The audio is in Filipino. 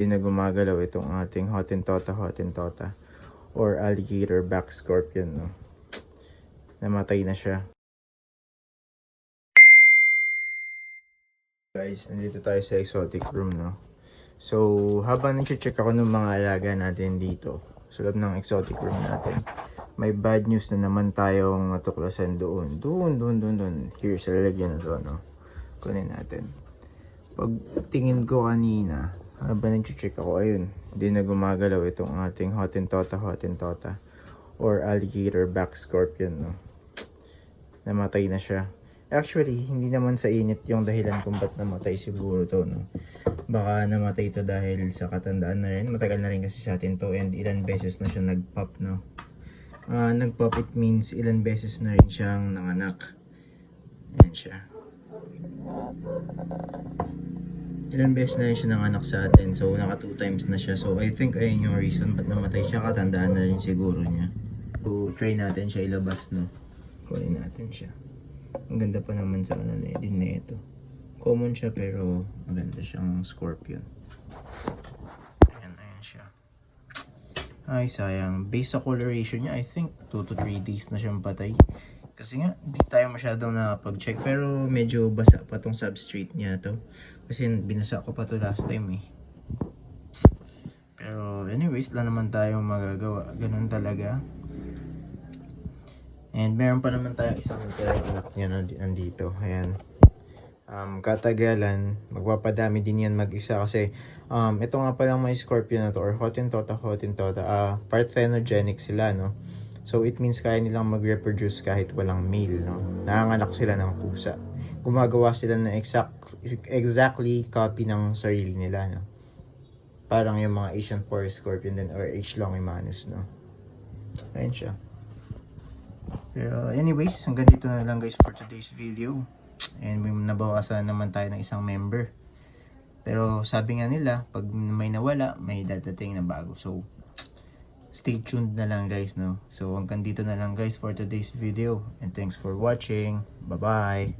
Hindi na gumagalaw itong ating Hottentotta or alligator back scorpion, no? Namatay na siya. Guys, nandito tayo sa exotic room, no? So, habang nag-check ako ng mga alaga natin dito sa loob ng exotic room natin, may bad news na naman tayong natuklasan doon. Here sa lalagyan na to, no? Kunin natin. Pag tingin ko kanina, habang nag-check ako, ayun, hindi na gumagalaw itong ating Hottentotta or alligator back scorpion, no? Namatay na siya. Actually, hindi naman sa init yung dahilan kung ba't namatay siguro to, no? Baka namatay to dahil sa katandaan na rin. Matagal na rin kasi sa atin to and ilan beses na siya nag-pop, no? Nag-pop, it means ilan beses na rin siyang nanganak. Ayan siya. Ilan beses na rin siya nanganak sa atin. So, naka 2 times na siya. So, I think ayun yung reason ba't namatay siya. Katandaan na rin siguro niya. So, try natin siya ilabas, no? Kunin natin siya. Ang ganda pa naman sa ano din na ito. Common siya pero maganda siyang scorpion. Ayan siya. Ay sayang. Based sa coloration niya, I think 2 to 3 days na siyang patay. Kasi nga, hindi tayo masyadong nakapag-check. Pero medyo basa pa tong substrate niya to. Kasi binasa ko pa to last time eh. Pero anyways, lang naman tayong magagawa. Ganun talaga. And meron pa naman tayong isang anak niya nandito. Ayan. Katagalan, magpapadami din yan mag-isa kasi ito nga palang may scorpion na to or Hottentotta, parthenogenic sila, no? So it means kaya nilang mag-reproduce kahit walang male, no? Nanganganak sila ng pusa. Gumagawa sila ng exactly copy ng sarili nila, no? Parang yung mga Asian forest scorpion din or H. longimanus, no? Ayan siya. Pero anyways, hanggang dito na lang guys for today's video. And may nabawasan naman tayo ng isang member. Pero sabi nga nila, pag may nawala, may dadating na bago. So, stay tuned na lang guys, no? So, hanggang dito na lang guys for today's video. And thanks for watching. Bye-bye!